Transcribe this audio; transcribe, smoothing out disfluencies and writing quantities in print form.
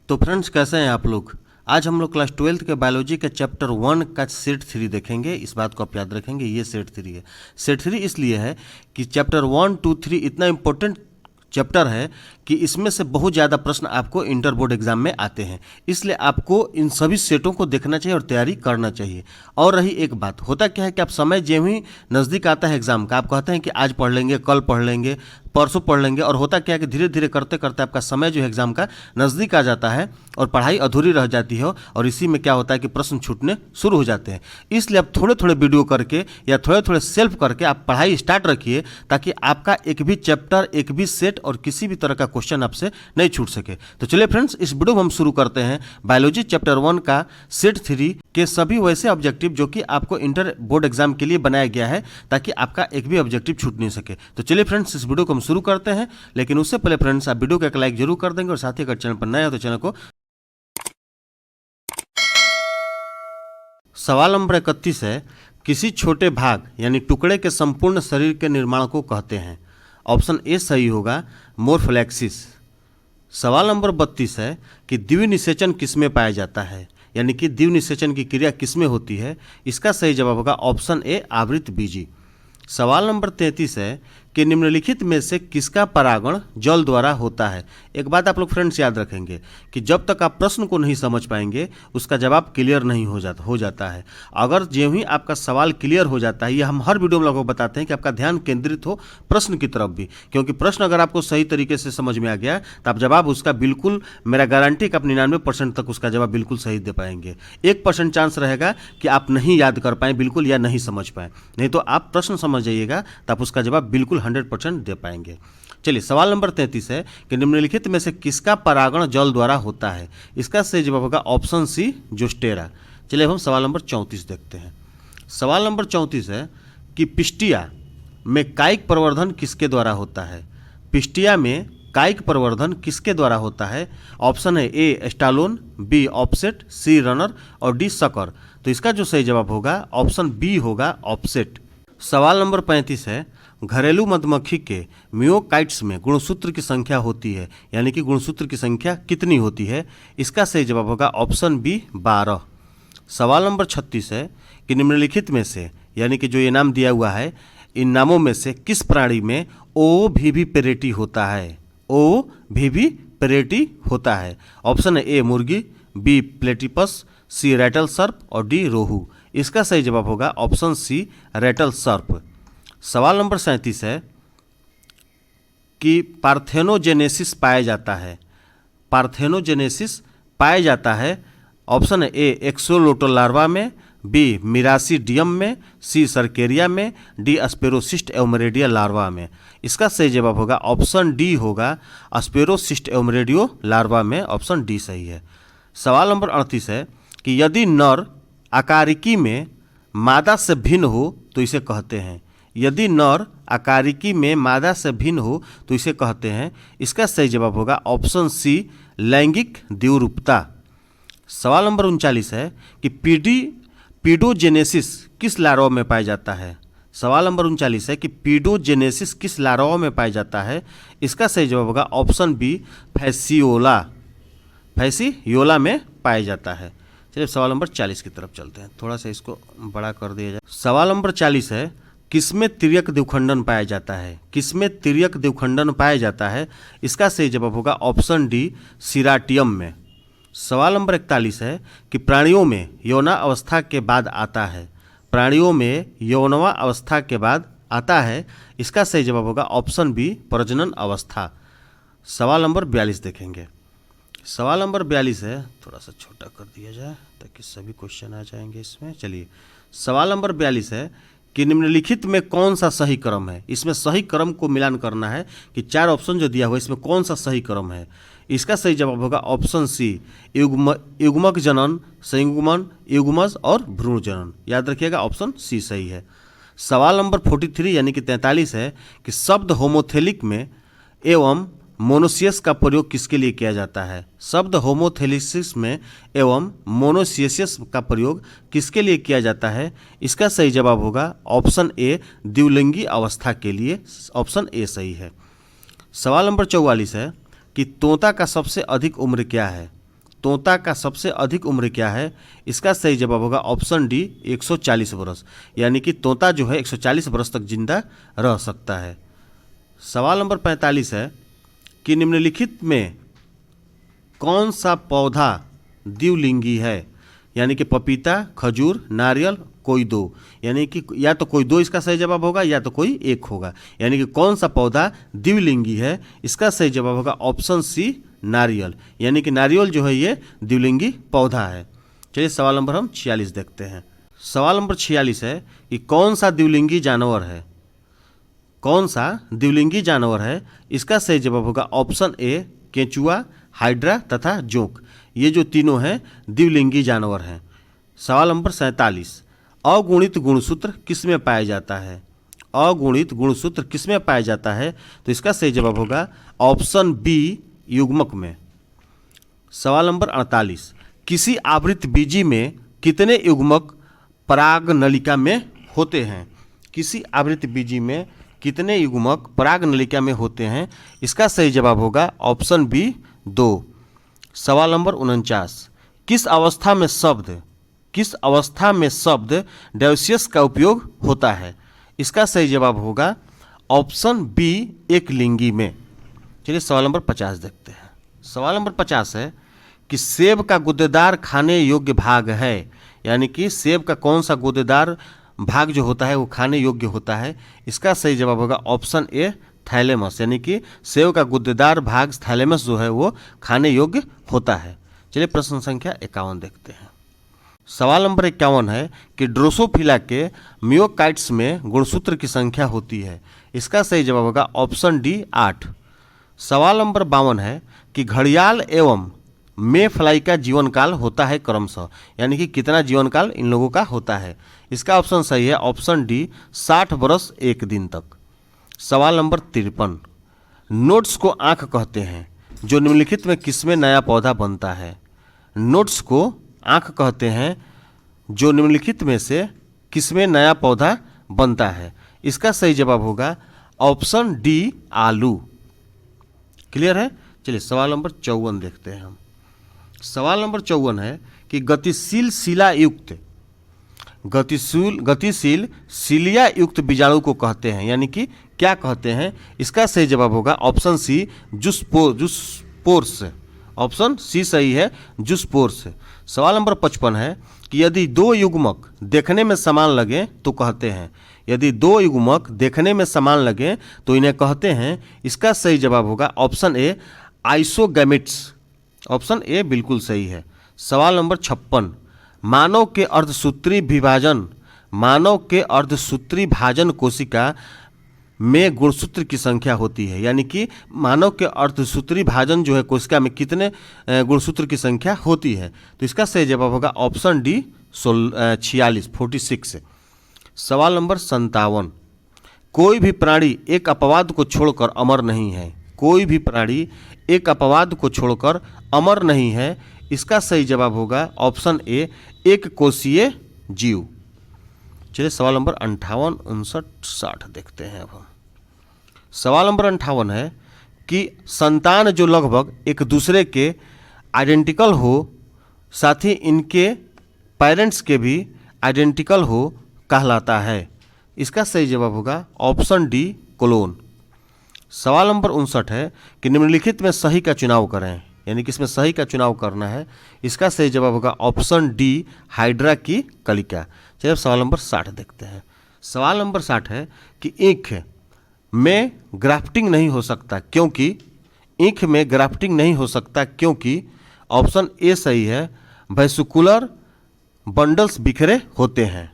तो फ्रेंड्स, कैसे हैं आप लोग। आज हम लोग क्लास 12th के बायोलॉजी के चैप्टर 1 का सेट 3 देखेंगे। इस बात को आप याद रखेंगे, ये सेट 3 है। सेट 3 इसलिए है कि चैप्टर 1, 2, 3 इतना इम्पोर्टेंट चैप्टर है कि इसमें से बहुत ज़्यादा प्रश्न आपको इंटर बोर्ड एग्जाम में आते हैं। इसलिए आपको इन सभी सेटों को देखना चाहिए और तैयारी करना चाहिए। और रही एक बात, होता क्या है कि आप समय जो ही नज़दीक आता है एग्जाम का, आप कहते हैं कि आज पढ़ लेंगे, कल पढ़ लेंगे, परसों पढ़ लेंगे, और होता क्या है कि धीरे धीरे करते करते आपका समय जो है एग्जाम का नज़दीक आ जाता है और पढ़ाई अधूरी रह जाती है। और इसी में क्या होता है कि प्रश्न छूटने शुरू हो जाते हैं। इसलिए आप थोड़े थोड़े वीडियो करके या थोड़े थोड़े सेल्फ करके आप पढ़ाई स्टार्ट रखिए, ताकि आपका एक भी चैप्टर, एक भी सेट और किसी भी तरह का क्वेश्चन आपसे नहीं छूट सके। तो चलिए फ्रेंड्स, इस वीडियो में हम शुरू करते हैं बायोलॉजी चैप्टर 1 का सेट 3 के सभी वैसे ऑब्जेक्टिव जो कि आपको इंटर बोर्ड एग्जाम के लिए बनाया गया है, ताकि आपका एक भी ऑब्जेक्टिव छूट नहीं सके। तो चलिए फ्रेंड्स, इस वीडियो को हम शुरू करते हैं। लेकिन उससे पहले फ्रेंड्स, आप वीडियो को एक लाइक जरूर कर देंगे और साथ ही अगर चैनल पर नए हो तो चैनल को। सवाल नंबर 31 है, किसी छोटे भाग यानी टुकड़े के संपूर्ण शरीर के निर्माण को कहते हैं। ऑप्शन ए सही होगा, मोरफ्लेक्सिस। सवाल नंबर 32 है कि द्विनिषेचन किसमें पाया जाता है, यानी कि द्विनिषेचन की क्रिया किसमें होती है। इसका सही जवाब होगा ऑप्शन ए, आवृतबीजी। सवाल नंबर 33 है कि निम्नलिखित में से किसका परागण जल द्वारा होता है। एक बात आप लोग फ्रेंड्स याद रखेंगे कि जब तक आप प्रश्न को नहीं समझ पाएंगे उसका जवाब क्लियर नहीं हो जाता है। अगर जो ही आपका सवाल क्लियर हो जाता है, ये हम हर वीडियो में लोगों को बताते हैं कि आपका ध्यान केंद्रित हो प्रश्न की तरफ भी, क्योंकि प्रश्न अगर आपको सही तरीके से समझ में आ गया तो आप जवाब उसका बिल्कुल, मेरा गारंटी कि आप 99% तक उसका जवाब बिल्कुल सही दे पाएंगे। 1% चांस रहेगा कि आप नहीं याद कर पाएँ बिल्कुल, या नहीं समझ पाएँ। नहीं तो आप प्रश्न समझ जाइएगा तो आप उसका जवाब बिल्कुल 100% दे पाएंगे। चलिए, सवाल नंबर 33 है कि निम्नलिखित में से किसका परागण जल द्वारा होता है। इसका सही जवाब होगा ऑप्शन सी, जोस्टेरा। चलिए, अब हम सवाल नंबर 34 देखते हैं। सवाल नंबर 34 है कि पिस्टिया में कायिक प्रवर्धन किसके द्वारा होता है। पिस्टिया में कायिक प्रवर्धन किसके द्वारा होता है। ऑप्शन है ए, स्टालोन, बी, ऑफसेट, सी, रनर और डी, सकर। तो इसका जो सही जवाब होगा ऑप्शन बी होगा, ऑफसेट। सवाल नंबर 35 है, घरेलू मधुमक्खी के मियोकाइट्स में गुणसूत्र की संख्या होती है, यानी कि गुणसूत्र की संख्या कितनी होती है। इसका सही जवाब होगा ऑप्शन बी, 12। सवाल नंबर 36 है कि निम्नलिखित में से, यानी कि जो ये नाम दिया हुआ है, इन नामों में से किस प्राणी में ओ विविपेरेटी होता है। ओ विविपेरेटी होता है। ऑप्शन है ए, मुर्गी, बी, प्लेटिपस, सी, रैटल सर्प और डी, रोहू। इसका सही जवाब होगा ऑप्शन सी, रैटल सर्प। सवाल नंबर 37 है कि पार्थेनोजेनेसिस पाया जाता है। पार्थेनोजेनेसिस पाया जाता है। ऑप्शन है ए, एक्सोलोटल लार्वा में, बी, मिरासीडियम में, सी, सर्केरिया में, डी, अस्पेरोसिस्ट एवमेरेडिया लार्वा में। इसका सही जवाब होगा ऑप्शन डी होगा, अस्पेरोसिस्ट एवमेरेडियो लार्वा में। ऑप्शन डी सही है। सवाल नंबर 38 है कि यदि नर आकारिकी में मादा से भिन्न हो तो इसे कहते हैं। यदि नर आकारिकी में मादा से भिन्न हो तो इसे कहते हैं। इसका सही जवाब होगा ऑप्शन सी, लैंगिक द्विरूपता। सवाल नंबर 39 है कि पीडोजेनेसिस किस लार्वा में पाया जाता है। सवाल नंबर 39 है कि पीडोजेनेसिस किस लार्वा में पाया जाता है। इसका सही जवाब होगा ऑप्शन बी, फैसियोला। फैसियोला में पाया जाता है। चलिए, सवाल नंबर 40 की तरफ चलते हैं। थोड़ा सा इसको बड़ा कर दिया जाए। सवाल नंबर 40 है, किसमें तिर्यक द्विखंडन पाया जाता है। किसमें तिर्यक द्विखंडन पाया जाता है। इसका सही जवाब होगा ऑप्शन डी, सिराटियम में। सवाल नंबर 41 है कि प्राणियों में यौना अवस्था के बाद आता है। प्राणियों में यौनवा अवस्था के बाद आता है। इसका सही जवाब होगा ऑप्शन बी, प्रजनन अवस्था। सवाल नंबर 42 देखेंगे। सवाल नंबर 42 है, थोड़ा सा छोटा कर दिया जाए ताकि सभी क्वेश्चन आ जाएंगे इसमें। चलिए, सवाल नंबर 42 है कि निम्नलिखित में कौन सा सही क्रम है। इसमें सही क्रम को मिलान करना है कि 4 ऑप्शन जो दिया हुआ है इसमें कौन सा सही क्रम है। इसका सही जवाब होगा ऑप्शन सी, युग्मक जनन, संयुग्मन, युग्मज और भ्रूण जनन। याद रखिएगा, ऑप्शन सी सही है। सवाल नंबर 43 यानी कि 43 है कि शब्द होमोथेलिक में एवं मोनोसियस का प्रयोग किसके लिए किया जाता है। शब्द होमोथेलिसिस में एवं मोनोसियस का प्रयोग किसके लिए किया जाता है। इसका सही जवाब होगा ऑप्शन ए, द्विलिंगी अवस्था के लिए। ऑप्शन ए सही है। सवाल नंबर 44 है कि तोता का सबसे अधिक उम्र क्या है। तोता का सबसे अधिक उम्र क्या है? इसका सही जवाब होगा ऑप्शन डी 140 वर्ष, यानी कि तोता जो है 140 वर्ष तक जिंदा रह सकता है। सवाल नंबर 45 है कि निम्नलिखित में कौन सा पौधा द्विलिंगी है? यानी कि पपीता, खजूर, नारियल, कोई दो, यानी कि या तो कोई दो इसका सही जवाब होगा या तो कोई एक होगा, यानी कि कौन सा पौधा द्विलिंगी है? इसका सही जवाब होगा ऑप्शन सी नारियल, यानी कि नारियल जो है ये द्विलिंगी पौधा है। चलिए सवाल नंबर हम 46 देखते हैं। सवाल नंबर 46 है कि कौन सा द्विलिंगी जानवर है? कौन सा द्विलिंगी जानवर है? इसका सही जवाब होगा ऑप्शन ए केंचुआ, हाइड्रा तथा जोंक। ये जो तीनों हैं द्विलिंगी जानवर हैं। सवाल नंबर 47, अगुणित गुणसूत्र किस में पाया जाता है? अगुणित गुणसूत्र किस में पाया जाता है? तो इसका सही जवाब होगा ऑप्शन बी युग्मक में। सवाल नंबर 48, किसी आवृत बीजी में कितने युग्मक पराग नलिका में होते हैं? किसी आवृत बीजी में कितने युग्मक पराग नलिका में होते हैं? इसका सही जवाब होगा ऑप्शन बी 2। सवाल नंबर 49, किस अवस्था में शब्द डेउसियस का उपयोग होता है? इसका सही जवाब होगा ऑप्शन बी एक लिंगी में। चलिए सवाल नंबर 50 देखते हैं। सवाल नंबर 50 है कि सेब का गूदेदार खाने योग्य भाग है, यानी कि सेब का कौन सा गूदेदार भाग जो होता है वो खाने योग्य होता है? इसका सही जवाब होगा ऑप्शन ए थैलेमस, यानी कि सेब का गूदेदार भाग थैलेमस जो है वो खाने योग्य होता है। चलिए प्रश्न संख्या 51 देखते हैं। सवाल नंबर 51 है कि ड्रोसोफिला के मियोकाइट्स में गुणसूत्र की संख्या होती है? इसका सही जवाब होगा ऑप्शन डी 8। सवाल नंबर 52 है कि घड़ियाल एवं मे फ्लाई का जीवन काल होता है क्रमशः, यानी कि कितना जीवन काल इन लोगों का होता है? इसका ऑप्शन सही है ऑप्शन डी 60 वर्ष 1 दिन तक। सवाल नंबर 53, नोट्स को आँख कहते हैं, जो निम्नलिखित में किसमें नया पौधा बनता है? नोट्स को आँख कहते हैं, जो निम्नलिखित में से किसमें नया पौधा बनता है? इसका सही जवाब होगा ऑप्शन डी आलू। क्लियर है? चलिए सवाल नंबर 54 देखते हैं हम। सवाल नंबर 54 है कि गतिशील सीलिया युक्त बीजाणु को कहते हैं, यानी कि क्या कहते हैं? इसका सही जवाब होगा option C zoospores. Option C सही है, जूस्पोर्स। सवाल नंबर 55 है कि यदि दो युग्मक देखने में समान लगे तो कहते हैं? यदि दो युग्मक देखने में समान लगे तो इन्हें कहते हैं? इसका सही जवाब होगा ऑप्शन ए आइसोगैमेट्स। ऑप्शन ए बिल्कुल सही है। सवाल नंबर 56, मानव के अर्धसूत्री भाजन कोशिका में गुणसूत्र की संख्या होती है, यानी कि मानव के अर्धसूत्री भाजन जो है कोशिका में कितने गुणसूत्र की संख्या होती है? तो इसका सही जवाब होगा ऑप्शन डी 46। सवाल नंबर 57, कोई भी प्राणी एक अपवाद को छोड़कर अमर नहीं है। कोई भी प्राणी एक अपवाद को छोड़कर अमर नहीं है। इसका सही जवाब होगा ऑप्शन ए एक कोशीय जीव। चलिए सवाल नंबर 58, 59, 60 देखते हैं अब हम। सवाल नंबर 58 है कि संतान जो लगभग एक दूसरे के आइडेंटिकल हो, साथ ही इनके पेरेंट्स के भी आइडेंटिकल हो, कहलाता है? इसका सही जवाब होगा ऑप्शन डी क्लोन। सवाल नंबर 59 है कि निम्नलिखित में सही का चुनाव करें, यानी कि इसमें सही का चुनाव करना है। इसका सही जवाब होगा ऑप्शन डी हाइड्रा की कलिका। चलिए अब सवाल नंबर 60 देखते हैं। सवाल नंबर 60 है कि ईंख में ग्राफ्टिंग नहीं हो सकता क्योंकि ऑप्शन ए सही है, वेसिकुलर बंडल्स बिखरे होते हैं।